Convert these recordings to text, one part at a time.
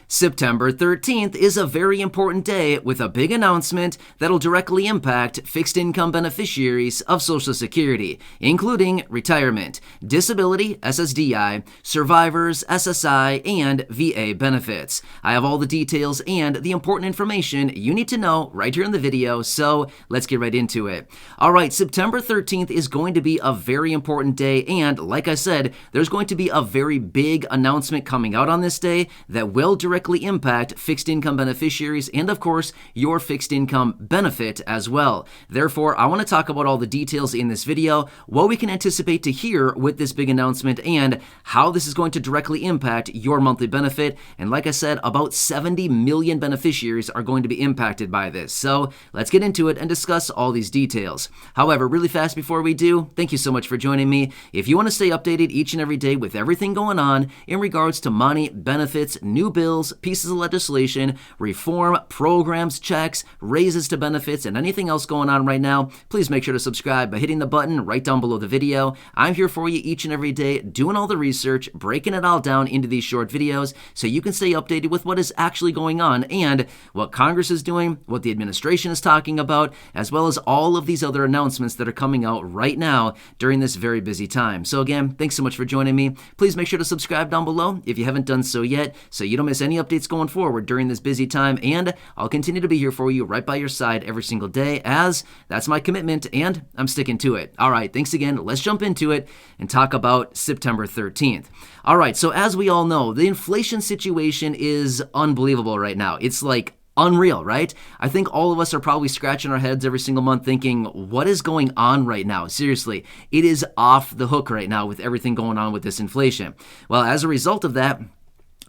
September 13th is a very important day with a big announcement that'll directly impact fixed income beneficiaries of Social Security, including retirement, disability, SSDI, survivors, SSI, and VA benefits. I have all the details and the important information you need to know right here in the video, so let's get right into it. All right, September 13th is going to be a very important day, and like I said, there's going to be a very big announcement coming out on this day that will directly impact fixed income beneficiaries and, of course, your fixed income benefit as well. Therefore, I want to talk about all the details in this video, what we can anticipate to hear with this big announcement, and how this is going to directly impact your monthly benefit. And like I said, about 70 million beneficiaries are going to be impacted by this. So let's get into it and discuss all these details. However, really fast before we do, thank you so much for joining me. If you want to stay updated each and every day with everything going on in regards to money, benefits, new bills, pieces of legislation, reform, programs, checks, raises to benefits, and anything else going on right now, please make sure to subscribe by hitting the button right down below the video. I'm here for you each and every day, doing all the research, breaking it all down into these short videos so you can stay updated with what is actually going on and what Congress is doing, what the administration is talking about, as well as all of these other announcements that are coming out right now during this very busy time. So again, thanks so much for joining me. Please make sure to subscribe down below if you haven't done so yet so you don't miss any updates going forward during this busy time, and I'll continue to be here for you right by your side every single day, as that's my commitment and I'm sticking to it. All right, thanks again. Let's jump into it and talk about September 13th. All right, so as we all know, the inflation situation is unbelievable right now. It's like unreal, right? I think all of us are probably scratching our heads every single month thinking, what is going on right now? Seriously, it is off the hook right now with everything going on with this inflation. Well, as a result of that,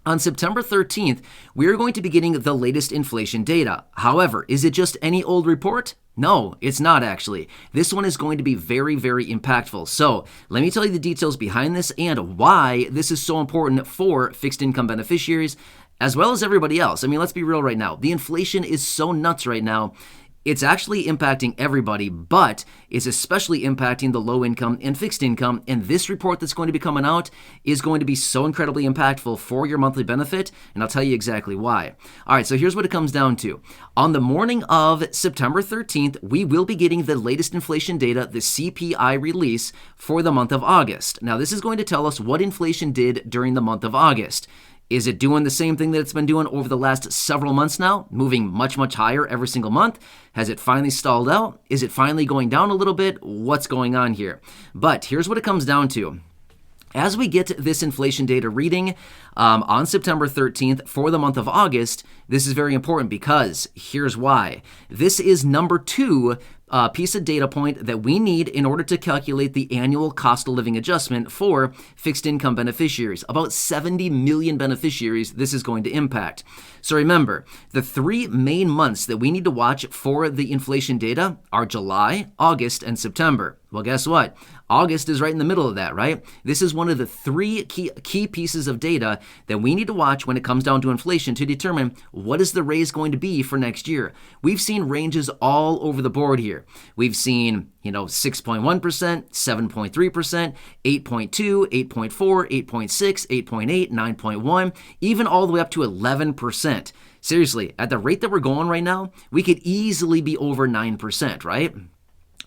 on September 13th, we are going to be getting the latest inflation data. However, is it just any old report? No, it's not actually. This one is going to be very, very impactful. So let me tell you the details behind this and why this is so important for fixed income beneficiaries as well as everybody else. I mean, let's be real right now. The inflation is so nuts right now. It's actually impacting everybody, but it's especially impacting the low income and fixed income. And this report that's going to be coming out is going to be so incredibly impactful for your monthly benefit. And I'll tell you exactly why. All right, so here's what it comes down to. On the morning of September 13th, we will be getting the latest inflation data, the CPI release for the month of August. Now, this is going to tell us what inflation did during the month of August. Is it doing the same thing that it's been doing over the last several months now, moving much, much higher every single month? Has it finally stalled out? Is it finally going down a little bit? What's going on here? But here's what it comes down to. As we get this inflation data reading on September 13th for the month of August, this is very important because here's why. This is number 2 piece of data point that we need in order to calculate the annual cost of living adjustment for fixed income beneficiaries. About 70 million beneficiaries this is going to impact. So remember, the 3 main months that we need to watch for the inflation data are July, August, and September. Well, guess what? August is right in the middle of that, right? This is one of the 3 key pieces of data that we need to watch when it comes down to inflation to determine what is the raise going to be for next year. We've seen ranges all over the board here. We've seen, 6.1%, 7.3%, 8.2, 8.4, 8.6, 8.8, 9.1, even all the way up to 11%. Seriously, at the rate that we're going right now, we could easily be over 9%, right?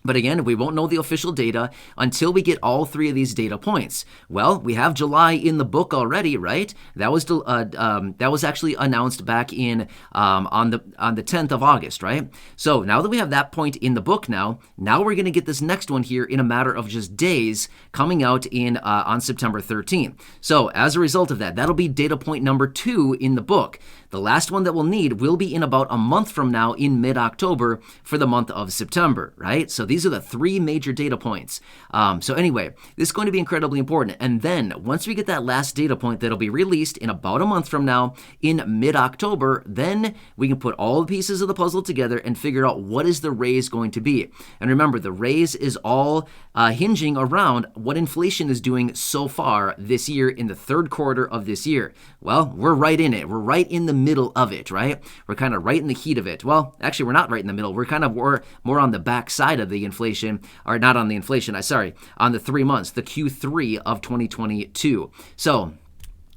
But again, we won't know the official data until we get all 3 of these data points. Well, we have July in the book already, right? That was actually announced back in on the 10th of August, right? So now that we have that point in the book, now we're going to get this next one here in a matter of just days coming out in on September 13th. So as a result of that, that'll be data point number 2 in the book. The last one that we'll need will be in about a month from now in mid-October for the month of September, right? So these are the 3 major data points. So anyway, this is going to be incredibly important. And then once we get that last data point that'll be released in about a month from now in mid-October, then we can put all the pieces of the puzzle together and figure out what is the raise going to be. And remember, the raise is all hinging around what inflation is doing so far this year in the 3rd quarter of this year. Well, we're right in it. We're right in the middle of it, right? We're kind of right in the heat of it. Well, actually, we're not right in the middle. We're kind of more on the back side of the inflation, or not on the inflation, on the 3 months, the Q3 of 2022. So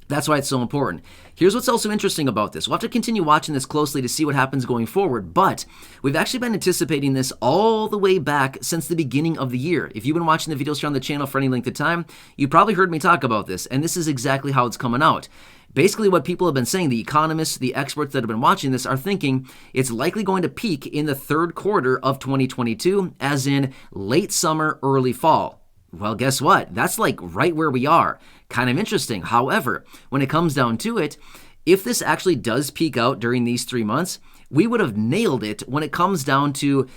That's why it's so important. Here's what's also interesting about this. We'll have to continue watching this closely to see what happens going forward, but we've actually been anticipating this all the way back since the beginning of the year. If you've been watching the videos here on the channel for any length of time, you probably heard me talk about this, and this is exactly how it's coming out. Basically, what people have been saying, the economists, the experts that have been watching this are thinking it's likely going to peak in the third quarter of 2022, as in late summer, early fall. Well, guess what? That's like right where we are. Kind of interesting. However, when it comes down to it, if this actually does peak out during these 3 months, we would have nailed it when it comes down to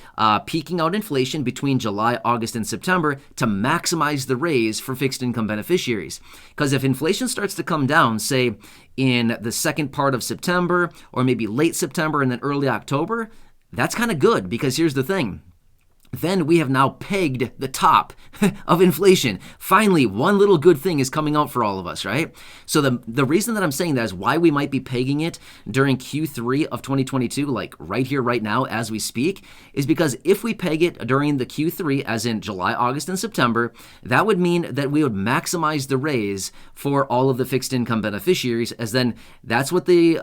peaking out inflation between July, August, and September to maximize the raise for fixed income beneficiaries. Because if inflation starts to come down, say in the second part of September or maybe late September and then early October, that's kind of good because here's the thing. Then we have now pegged the top of inflation. Finally, one little good thing is coming out for all of us, right? So the reason that I'm saying that is why we might be pegging it during Q3 of 2022, like right here, right now, as we speak, is because if we peg it during the Q3, as in July, August, and September, that would mean that we would maximize the raise for all of the fixed income beneficiaries, as then that's what the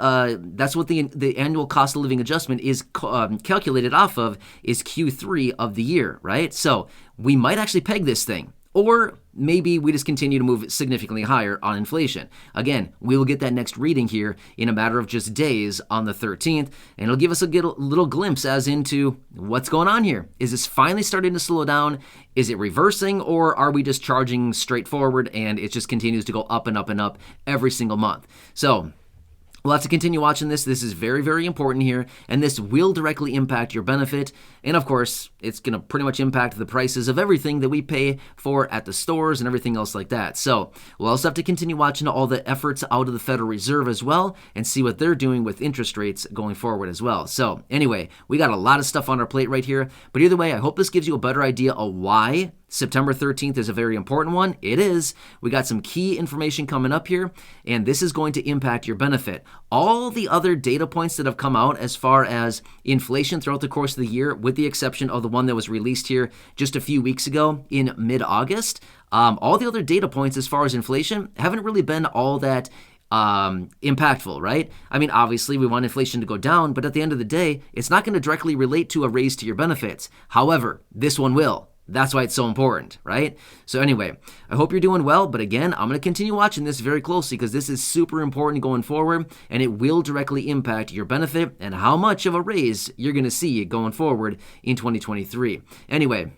annual cost of living adjustment is calculated off of, is Q3 of the year, right? So we might actually peg this thing, or maybe we just continue to move significantly higher on inflation. Again, we will get that next reading here in a matter of just days on the 13th, and it'll give us a little glimpse as into what's going on here. Is this finally starting to slow down? Is it reversing, or are we just charging straight forward and it just continues to go up and up and up every single month? So we'll have to continue watching this. This is very, very important here, and this will directly impact your benefit. And of course, it's going to pretty much impact the prices of everything that we pay for at the stores and everything else like that. So we'll also have to continue watching all the efforts out of the Federal Reserve as well and see what they're doing with interest rates going forward as well. So anyway, we got a lot of stuff on our plate right here. But either way, I hope this gives you a better idea of why September 13th is a very important one. It is. We got some key information coming up here, and this is going to impact your benefit. All the other data points that have come out as far as inflation throughout the course of the year, with the exception of the one that was released here just a few weeks ago in mid-August, all the other data points as far as inflation haven't really been all that impactful, right? I mean, obviously we want inflation to go down, but at the end of the day, it's not going to directly relate to a raise to your benefits. However, this one will. That's why it's so important, right? So anyway, I hope you're doing well, but again, I'm going to continue watching this very closely because this is super important going forward, and it will directly impact your benefit and how much of a raise you're going to see going forward in 2023. Anyway,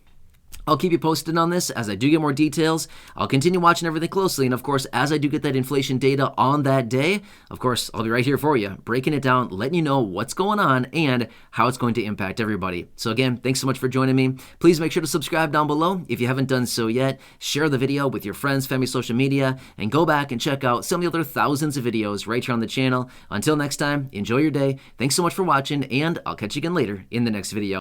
I'll keep you posted on this as I do get more details. I'll continue watching everything closely, and of course, as I do get that inflation data on that day, of course, I'll be right here for you, breaking it down, letting you know what's going on and how it's going to impact everybody. So again, thanks so much for joining me. Please make sure to subscribe down below if you haven't done so yet. Share the video with your friends, family, social media, and go back and check out some of the other thousands of videos right here on the channel. Until next time, enjoy your day. Thanks so much for watching, and I'll catch you again later in the next video.